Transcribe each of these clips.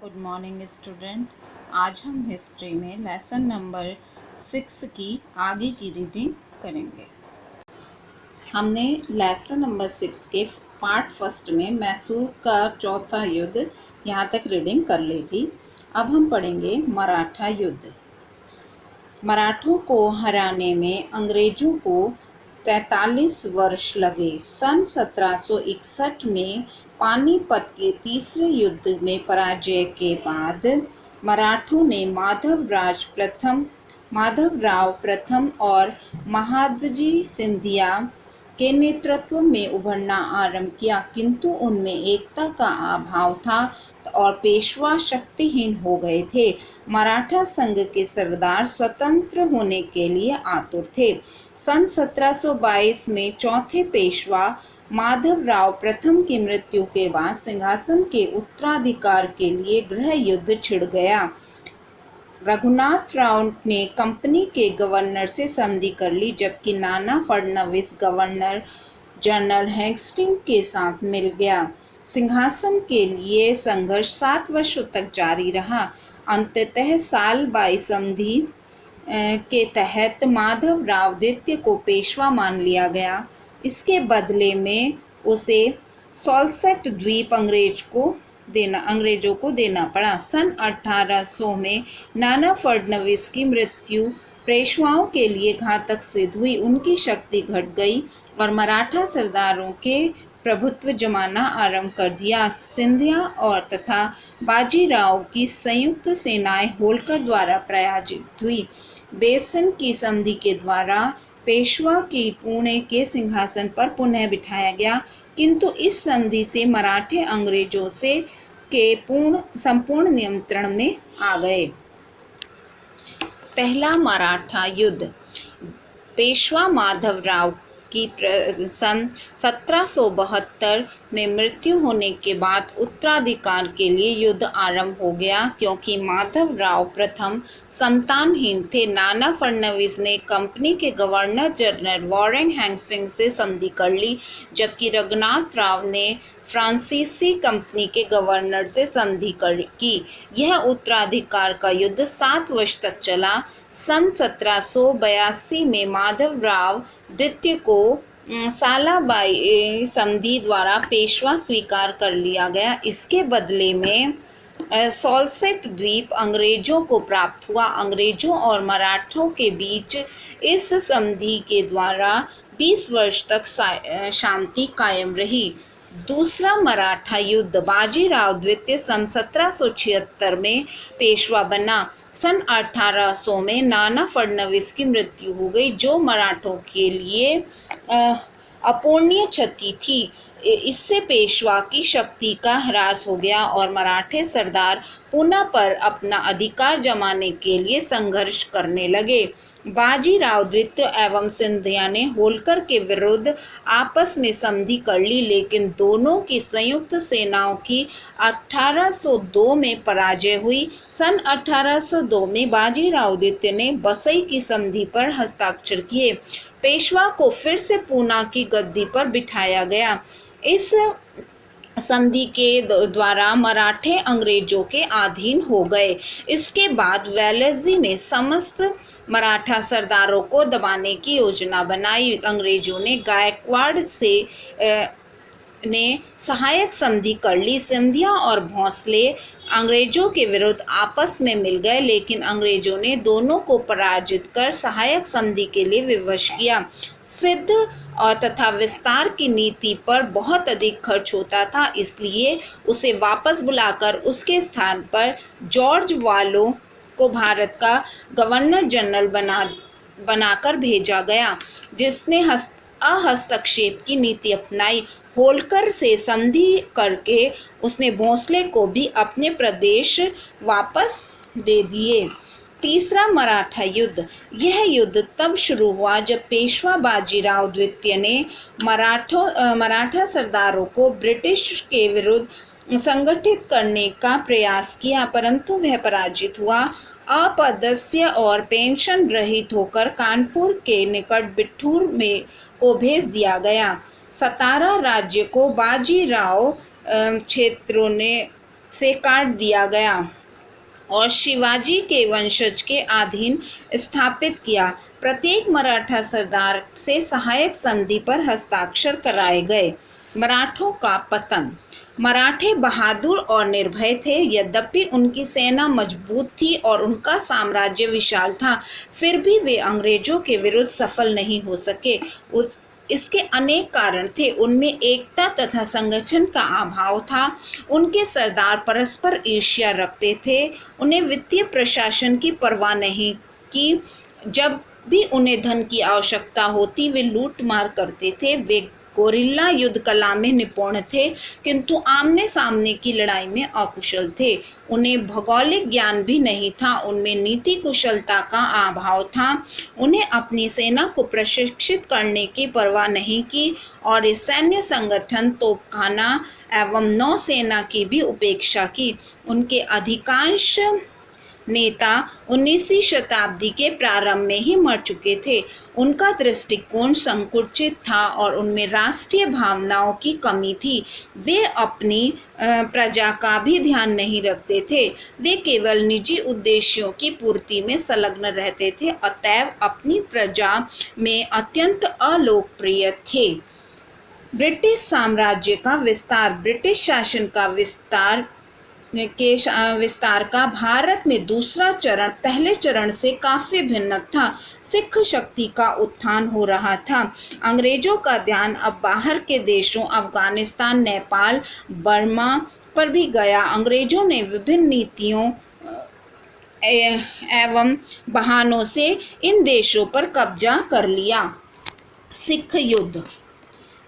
Good morning student. आज हम history में लेसन नंबर 6 की आगे की रीडिंग करेंगे। हमने लेसन नंबर 6 के पार्ट फर्स्ट में मैसूर का चौथा युद्ध यहाँ तक रीडिंग कर ली थी। अब हम पढ़ेंगे मराठा युद्ध। मराठों को हराने में अंग्रेजों को 43 वर्ष लगे। सन 1761 में पानीपत के तीसरे युद्ध में पराजय के बाद मराठों ने माधवराव प्रथम और महादजी सिंधिया के नेतृत्व में उभरना आरंभ किया, किंतु उनमें एकता का अभाव था और पेशवा शक्तिहीन हो गए थे। मराठा संघ के सरदार स्वतंत्र होने के लिए आतुर थे। सन 1722 में चौथे पेशवा माधवराव प्रथम की मृत्यु के बाद सिंहासन के उत्तराधिकार के लिए गृह युद्ध छिड़ गया। रघुनाथ राव ने कंपनी के गवर्नर से संधि कर ली, जबकि Nana Phadnavis governor general Hastings के साथ मिल गया। सिंहासन के लिए संघर्ष 7 वर्षों तक जारी रहा। अंततः साल 22 संधि के तहत माधवराव द्वितीय को पेशवा मान लिया गया। इसके बदले में उसे सॉल्सेट द्वीप अंग्रेजों को देना पड़ा। सन 1800 में नाना फडणवीस की मृत्यु पेशवाओं के लिए घातक सिद्ध हुई। उनकी शक्ति घट गई और मराठा सरदारों के प्रभुत्व जमाना आरंभ कर दिया। सिंधिया और तथा बाजीराव की संयुक्त सेनाएं होलकर द्वारा पराजित हुई। बेसन की संधि के द्वारा पेशवा की पुणे के सिंहासन पर पुनः बिठाया गया, किंतु इस संधि से मराठे अंग्रेजों से के संपूर्ण नियंत्रण में आ गए। पहला मराठा युद्ध। पेशवा माधवराव की सन 1772 में मृत्यु होने के बाद उत्तराधिकार के लिए युद्ध आरंभ हो गया, क्योंकि माधवराव प्रथम संतानहीन थे। नाना फडणवीस ने कंपनी के गवर्नर जनरल वॉरेन हेस्टिंग्स से संधि कर ली, जबकि रघुनाथ राव ने फ्रांसीसी कंपनी के गवर्नर से संधि की। यह उत्तराधिकार का युद्ध 7 वर्ष तक चला। सन 1782 में माधवराव द्वितीय को सालाबाई संधि द्वारा पेशवा स्वीकार कर लिया गया। इसके बदले में सॉल्सेट द्वीप अंग्रेजों को प्राप्त हुआ। अंग्रेजों और मराठों के बीच इस संधि के द्वारा 20 वर्ष तक शांति कायम रही। दूसरा मराठा युद्ध। बाजीराव द्वितीय सन 1776 में पेशवा बना। सन 1800 में नाना फडणवीस की मृत्यु हो गई, जो मराठों के लिए अपूरणीय क्षति थी। इससे पेशवा की शक्ति का ह्रास हो गया और मराठे सरदार पुणे पर अपना अधिकार जमाने के लिए संघर्ष करने लगे। बाजीराव द्वितीय एवं सिंधिया ने होलकर के विरुद्ध आपस में संधि कर ली, लेकिन दोनों की संयुक्त सेनाओं की 1802 में पराजय हुई। सन 1802 में बाजीराव द्वितीय ने बसई की संधि पर हस्ताक्षर किए। पेशवा को फिर से पूना की गद्दी पर बिठाया गया। इस संधि के द्वारा मराठे अंग्रेजों के अधीन हो गए। इसके बाद वेलेस्ली ने समस्त मराठा सरदारों को दबाने की योजना बनाई। अंग्रेजों ने गायकवाड़ से ने सहायक संधि कर ली। सिंधिया और भोंसले अंग्रेजों के विरुद्ध आपस में मिल गए, लेकिन अंग्रेजों ने दोनों को पराजित कर सहायक संधि के लिए विवश किया। सिद्ध और तथा विस्तार की नीति पर बहुत अधिक खर्च होता था, इसलिए उसे वापस बुलाकर उसके स्थान पर जॉर्ज वालो को भारत का गवर्नर जनरल बनाकर भेजा गया, जिसने हस्तक्षेप की नीति अपनाई। होलकर से संधि करके उसने भोंसले को भी अपने प्रदेश वापस दे दिए। तीसरा मराठा युद्ध। यह युद्ध तब शुरू हुआ जब पेशवा बाजीराव द्वितीय ने मराठा सरदारों को ब्रिटिश के विरुद्ध संगठित करने का प्रयास किया, परंतु वह पराजित हुआ। अपदस्थ्य और पेंशन रहित होकर कानपुर के निकट बिठूर को भेज दिया गया। सतारा राज्य को बाजीराव क्षेत्रों ने से काट दिया गया और शिवाजी के वंशज के अधीन स्थापित किया। प्रत्येक मराठा सरदार से सहायक संधि पर हस्ताक्षर कराए गए। मराठों का पतन। मराठे बहादुर और निर्भय थे। यद्यपि उनकी सेना मजबूत थी और उनका साम्राज्य विशाल था, फिर भी वे अंग्रेजों के विरुद्ध सफल नहीं हो सके। इसके अनेक कारण थे। उनमें एकता तथा संगठन का अभाव था। उनके सरदार परस्पर ईर्ष्या रखते थे। उन्हें वित्तीय प्रशासन की परवाह नहीं की। जब भी उन्हें धन की आवश्यकता होती वे लूट मार करते थे। वे गोरिल्ला युद्ध कला में निपुण थे, किंतु आमने सामने की लड़ाई में अकुशल थे। उन्हें भौगोलिक ज्ञान भी नहीं था। उनमें नीति कुशलता का अभाव था। उन्हें अपनी सेना को प्रशिक्षित करने की परवाह नहीं की और इस सैन्य संगठन, तोपखाना एवं नौसेना की भी उपेक्षा की। उनके अधिकांश नेता 19वीं शताब्दी के प्रारंभ में ही मर चुके थे। उनका दृष्टिकोण संकुचित था और उनमें राष्ट्रीय भावनाओं की कमी थी। वे अपनी प्रजा का भी ध्यान नहीं रखते थे। वे केवल निजी उद्देश्यों की पूर्ति में संलग्न रहते थे, अतएव अपनी प्रजा में अत्यंत अलोकप्रिय थे। ब्रिटिश साम्राज्य का विस्तार। ब्रिटिश शासन का विस्तार का भारत में दूसरा चरण पहले चरण से काफी भिन्न था। सिख शक्ति का उत्थान हो रहा था। अंग्रेजों का ध्यान अब बाहर के देशों अफगानिस्तान, नेपाल, बर्मा पर भी गया। अंग्रेजों ने विभिन्न नीतियों एवं बहानों से इन देशों पर कब्जा कर लिया। सिख युद्ध।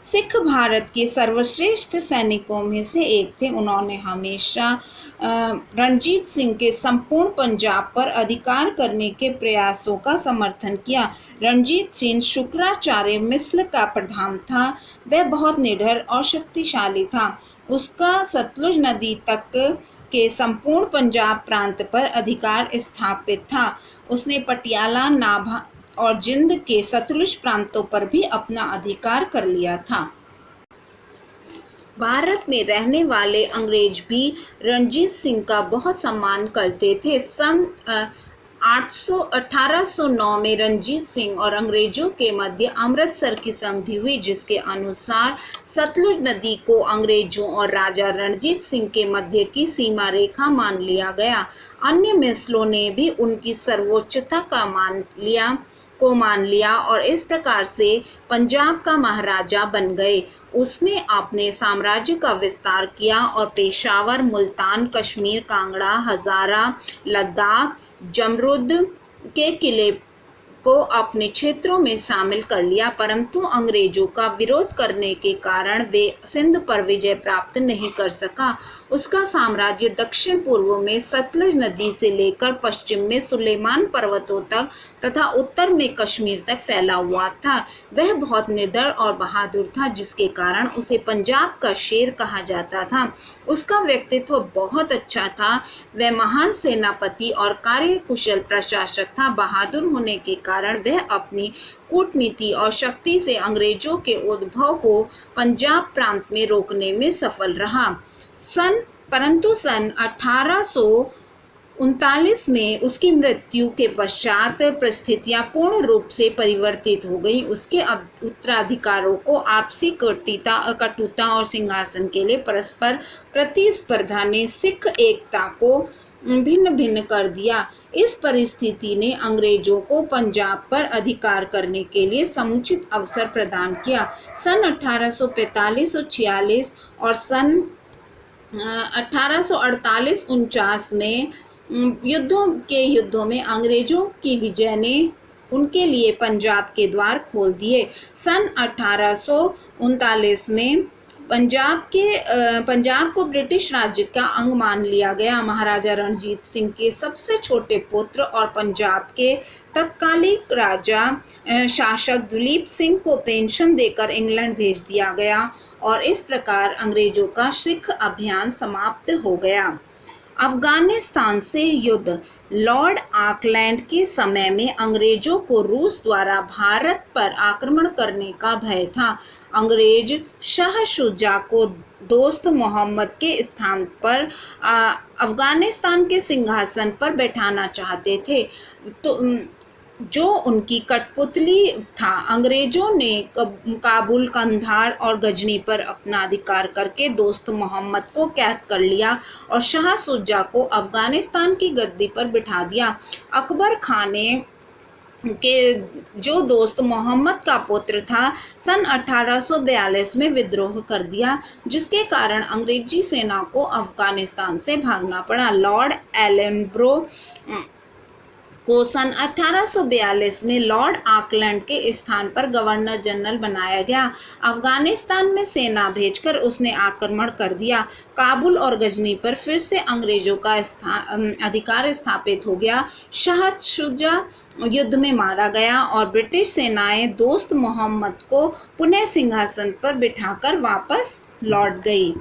सिख भारत के सर्वश्रेष्ठ सैनिकों में से एक थे। उन्होंने हमेशा रणजीत सिंह के संपूर्ण पंजाब पर अधिकार करने के प्रयासों का समर्थन किया। रणजीत सिंह शुक्राचार्य मिस्र का प्रधान था। वह बहुत निडर और शक्तिशाली था। उसका सतलुज नदी तक के संपूर्ण पंजाब प्रांत पर अधिकार स्थापित था। उसने पटियाला, नाभा और जिंद के सतलुज प्रांतों पर भी अपना अधिकार कर लिया था। भारत में रहने वाले अंग्रेज भी रणजीत सिंह का बहुत सम्मान करते थे। सन 1809 में रणजीत सिंह और अंग्रेजों के मध्य अमृतसर की संधि हुई, जिसके अनुसार सतलुज नदी को अंग्रेजों और राजा रणजीत सिंह के मध्य की सीमा रेखा मान लिया गया। अन्य मिसलों ने भी उनकी सर्वोच्चता को मान लिया और इस प्रकार से पंजाब का महाराजा बन गए। उसने अपने साम्राज्य का विस्तार किया और पेशावर, मुल्तान, कश्मीर, कांगड़ा, हजारा, लद्दाख, जमरुद के किले को अपने क्षेत्रों में शामिल कर लिया, परंतु अंग्रेजों का विरोध करने के कारण वे सिंध पर विजय प्राप्त नहीं कर सका। उसका साम्राज्य दक्षिण पूर्व में सतलुज नदी से लेकर पश्चिम में सुलेमान पर्वतों तक तथा उत्तर में कश्मीर तक फैला हुआ था। वह बहुत निडर और बहादुर था, जिसके कारण उसे पंजाब का शेर कहा जाता था। उसका व्यक्तित्व बहुत अच्छा था। वह महान सेनापति और कार्यकुशल प्रशासक था। बहादुर होने के कारण वह अपनी कूटनीति और शक्ति से अंग्रेजों के उद्भव को पंजाब प्रांत में रोकने में सफल रहा। परंतु सन 1839 में उसकी मृत्यु के पश्चात परिस्थितियां पूर्ण रूप से परिवर्तित हो गई। उसके उत्तराधिकारों को आपसी कटुता और सिंहासन के लिए परस्पर प्रतिस्पर्धा ने सिख एकता को भिन्न कर दिया। इस परिस्थिति ने अंग्रेजों को पंजाब पर अधिकार करने के लिए समुचित अवसर प्रदान किया। सन 1845 और 46 और सन 1848-49 में युद्धों में अंग्रेजों की विजय ने उनके लिए पंजाब के द्वार खोल दिए। सन 1839 में पंजाब को ब्रिटिश राज्य का अंग मान लिया गया। महाराजा रणजीत सिंह के सबसे छोटे पुत्र और पंजाब के तत्कालिक राजा शासक दलीप सिंह को पेंशन देकर इंग्लैंड भेज दिया गया और इस प्रकार अंग्रेजों का सिख अभियान समाप्त हो गया। अफगानिस्तान से युद्ध। लॉर्ड ऑकलैंड के समय में अंग्रेजों को रूस द्वारा भारत पर आक्रमण करने का भय था। अंग्रेज शाह शुजा को दोस्त मोहम्मद के स्थान पर अफगानिस्तान के सिंहासन पर बैठाना चाहते थे, तो जो उनकी कठपुतली था। अंग्रेजों ने काबुल, कंधार और गजनी पर अपना अधिकार करके दोस्त मोहम्मद को कैद कर लिया और शाह शुजा को अफगानिस्तान की गद्दी पर बिठा दिया। अकबर खान ने के जो दोस्त मोहम्मद का पुत्र था, सन 1842 में विद्रोह कर दिया, जिसके कारण अंग्रेजी सेना को अफगानिस्तान से भागना पड़ा। लॉर्ड एलनब्रो को सन 1842 में लॉर्ड ऑकलैंड के स्थान पर गवर्नर जनरल बनाया गया। अफगानिस्तान में सेना भेजकर उसने आक्रमण कर दिया। काबुल और गजनी पर फिर से अंग्रेजों का अधिकार स्थापित हो गया। शाह शुजा युद्ध में मारा गया और ब्रिटिश सेनाएं दोस्त मोहम्मद को पुनः सिंहासन पर बिठाकर वापस लौट गई।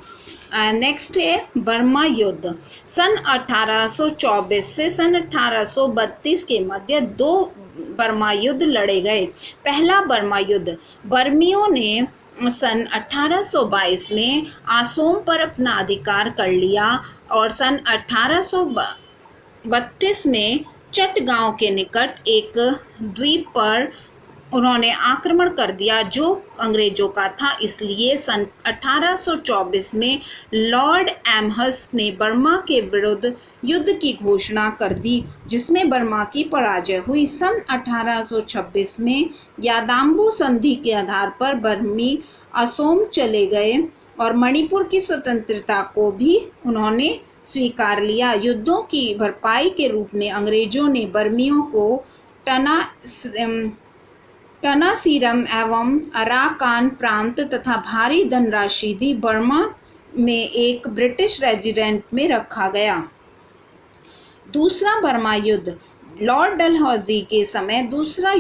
नेक्स्ट है बर्मा युद्ध। सन 1824 से सन 1832 के मध्य दो बर्मा युद्ध लड़े गए। पहला बर्मा युद्ध, बर्मियों ने सन 1822 में असोम पर अपना अधिकार कर लिया और सन 1832 में चटगांव के निकट एक द्वीप पर उन्होंने आक्रमण कर दिया जो अंग्रेजों का था। इसलिए सन 1824 में लॉर्ड एमहर्स्ट ने बर्मा के विरुद्ध युद्ध की घोषणा कर दी, जिसमें बर्मा की पराजय हुई। सन 1826 में यादाम्बू संधि के आधार पर बर्मी असोम चले गए और मणिपुर की स्वतंत्रता को भी उन्होंने स्वीकार लिया। युद्धों की भरपाई के रूप में अंग्रेजों ने बर्मियों को टनासीरम एवं अराकान प्रांत तथा भारी धनराशि दी। बर्मा में एक ब्रिटिश रेजिडेंट में रखा गया। दूसरा बर्मा युद्ध, लॉर्ड डलहौजी के समय दूसरा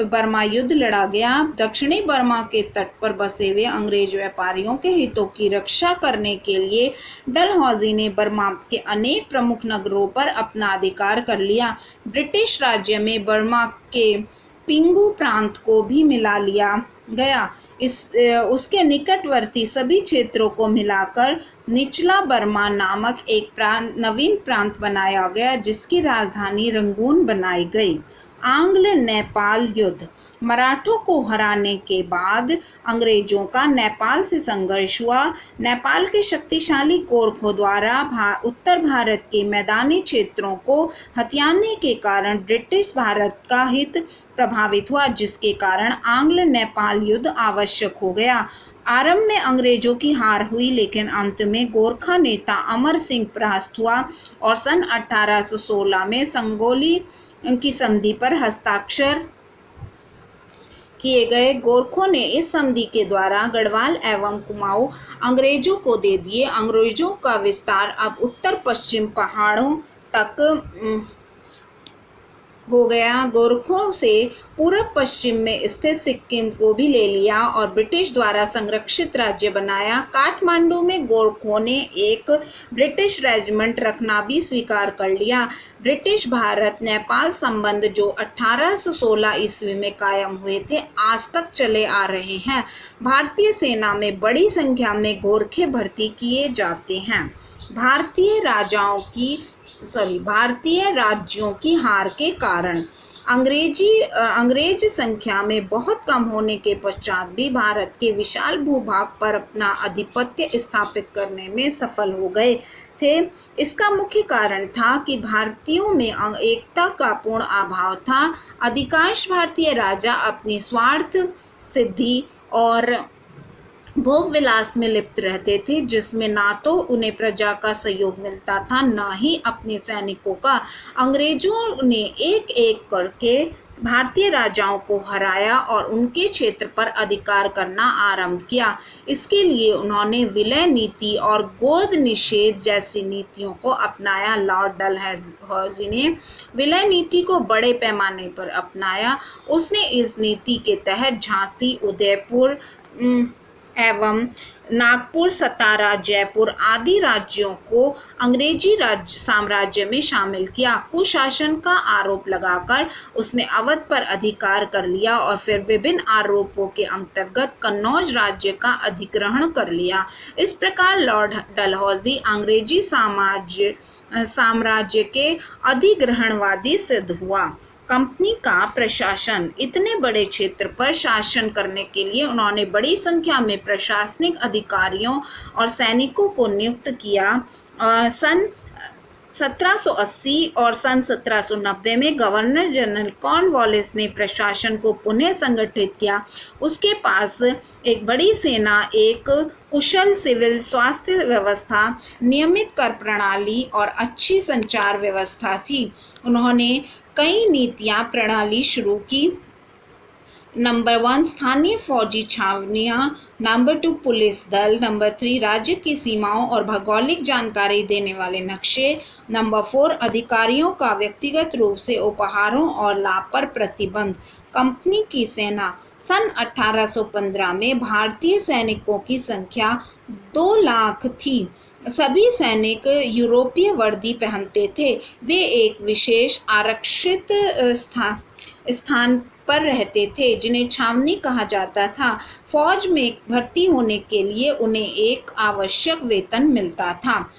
बर्मा युद्ध लड़ा गया। दक्षिणी बर्मा के तट पर बसे हुए अंग्रेज व्यापारियों के हितों की रक्षा करने के लिए डलहौजी ने बर्मा के अनेक प्रमुख नगरों पर अपना अधिकार कर लिया। ब्रिटिश राज्य में बर्मा के पिंगू प्रांत को भी मिला लिया गया। उसके निकटवर्ती सभी क्षेत्रों को मिलाकर निचला बर्मा नामक एक नवीन प्रांत बनाया गया, जिसकी राजधानी रंगून बनाई गई। आंग्ल नेपाल युद्ध, मराठों को हराने के बाद अंग्रेजों का नेपाल से संघर्ष हुआ। नेपाल के शक्तिशाली गोरखों द्वारा उत्तर भारत के मैदानी क्षेत्रों को हथियाने के कारण ब्रिटिश भारत का हित प्रभावित हुआ, जिसके कारण आंग्ल नेपाल युद्ध आवश्यक हो गया। आरंभ में अंग्रेजों की हार हुई, लेकिन अंत में गोरखा नेता अमर सिंह परास्त हुआ और सन 1816 में संगोली की संधि पर हस्ताक्षर किए गए। गोरखों ने इस संधि के द्वारा गढ़वाल एवं कुमाऊं अंग्रेजों को दे दिए। अंग्रेजों का विस्तार अब उत्तर पश्चिम पहाड़ों तक हो गया। गोरखों से पूर्व पश्चिम में स्थित सिक्किम को भी ले लिया और ब्रिटिश द्वारा संरक्षित राज्य बनाया। काठमांडू में गोरखों ने एक ब्रिटिश रेजिमेंट रखना भी स्वीकार कर लिया। ब्रिटिश भारत नेपाल संबंध जो 1816 ईस्वी में कायम हुए थे, आज तक चले आ रहे हैं। भारतीय सेना में बड़ी संख्या में गोरखे भर्ती किए जाते हैं। भारतीय राज्यों की हार के कारण अंग्रेज संख्या में बहुत कम होने के पश्चात भी भारत के विशाल भूभाग पर अपना आधिपत्य स्थापित करने में सफल हो गए थे। इसका मुख्य कारण था कि भारतीयों में एकता का पूर्ण अभाव था। अधिकांश भारतीय राजा अपनी स्वार्थ सिद्धि और भोग विलास में लिप्त रहते थे, जिसमें ना तो उन्हें प्रजा का सहयोग मिलता था, ना ही अपने सैनिकों का। अंग्रेजों ने एक एक करके भारतीय राजाओं को हराया और उनके क्षेत्र पर अधिकार करना आरंभ किया। इसके लिए उन्होंने विलय नीति और गोद निषेध जैसी नीतियों को अपनाया। लॉर्ड डलहौजी ने विलय नीति को बड़े पैमाने पर अपनाया। उसने इस नीति के तहत झांसी, उदयपुर, एवं नागपुर, सतारा, जयपुर आदि राज्यों को अंग्रेजी राज्य साम्राज्य में शामिल किया। कुशासन का आरोप लगाकर उसने अवध पर अधिकार कर लिया और फिर विभिन्न आरोपों के अंतर्गत कन्नौज राज्य का अधिग्रहण कर लिया। इस प्रकार लॉर्ड डलहौजी अंग्रेजी साम्राज्य के अधिग्रहणवादी सिद्ध हुआ। कंपनी का प्रशासन, इतने बड़े क्षेत्र पर शासन करने के लिए उन्होंने बड़ी संख्या में प्रशासनिक अधिकारियों और सैनिकों को नियुक्त किया। सन 1780 और सन 1790 में गवर्नर जनरल कॉर्नवालिस ने प्रशासन को पुनः संगठित किया। उसके पास एक बड़ी सेना, एक कुशल सिविल स्वास्थ्य व्यवस्था, नियमित कर प्रणाली और अच्छी संचार व्यवस्था थी। उन्होंने कई नीतियां प्रणाली शुरू की। नंबर 1 स्थानीय फौजी छावनियां, नंबर 2 पुलिस दल, नंबर 3 राज्य की सीमाओं और भौगोलिक जानकारी देने वाले नक्शे, नंबर 4 अधिकारियों का व्यक्तिगत रूप से उपहारों और लाभ पर प्रतिबंध। कंपनी की सेना, सन 1815 में भारतीय सैनिकों की संख्या 2 लाख थी। सभी सैनिक यूरोपीय वर्दी पहनते थे। वे एक विशेष आरक्षित स्थान पर रहते थे जिन्हें छावनी कहा जाता था। फौज में भर्ती होने के लिए उन्हें एक आवश्यक वेतन मिलता था।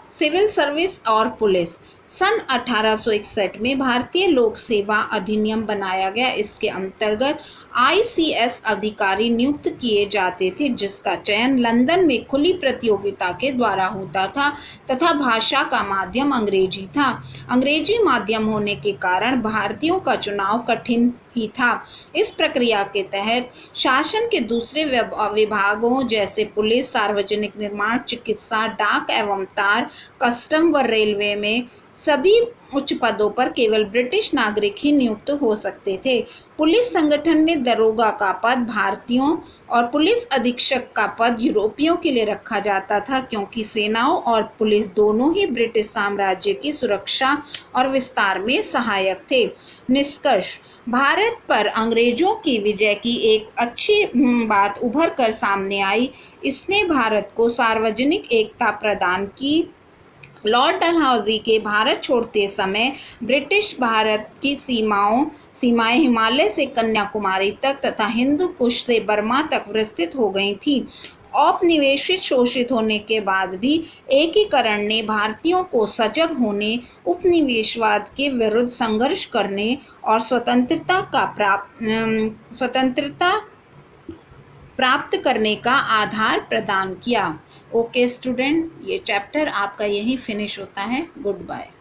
सिविल सर्विस और पुलिस, सन 1861 में भारतीय लोक सेवा अधिनियम बनाया गया। इसके अंतर्गत ICS अधिकारी नियुक्त किए जाते थे जिसका चयन लंदन में खुली प्रतियोगिता के द्वारा होता था तथा भाषा का माध्यम अंग्रेजी था। अंग्रेजी माध्यम होने के कारण भारतीयों का चुनाव कठिन ही था। इस प्रक्रिया के तहत शासन के दूसरे विभागों जैसे पुलिस, सार्वजनिक निर्माण, चिकित्सा, डाक एवं तार, कस्टम व रेलवे में सभी उच्च पदों पर केवल ब्रिटिश नागरिक ही नियुक्त हो सकते थे। पुलिस संगठन में दरोगा का पद भारतीयों और पुलिस अधीक्षक का पद यूरोपियों के लिए रखा जाता था क्योंकि सेनाओं और पुलिस दोनों ही ब्रिटिश साम्राज्य की सुरक्षा और विस्तार में सहायक थे। निष्कर्ष, भारत पर अंग्रेजों की विजय की एक अच्छी बात उभर कर सामने आई। इसने भारत को सार्वजनिक एकता प्रदान की। लॉर्ड डलहौजी के भारत छोड़ते समय ब्रिटिश भारत की सीमाएं हिमालय से कन्याकुमारी तक तथा हिंदू कुश से बर्मा तक विस्तृत हो गई थी। औपनिवेशिक शोषित होने के बाद भी एकीकरण ने भारतीयों को सजग होने, उपनिवेशवाद के विरुद्ध संघर्ष करने और स्वतंत्रता प्राप्त करने का आधार प्रदान किया। ओके स्टूडेंट, ये चैप्टर आपका यही फिनिश होता है। Good bye.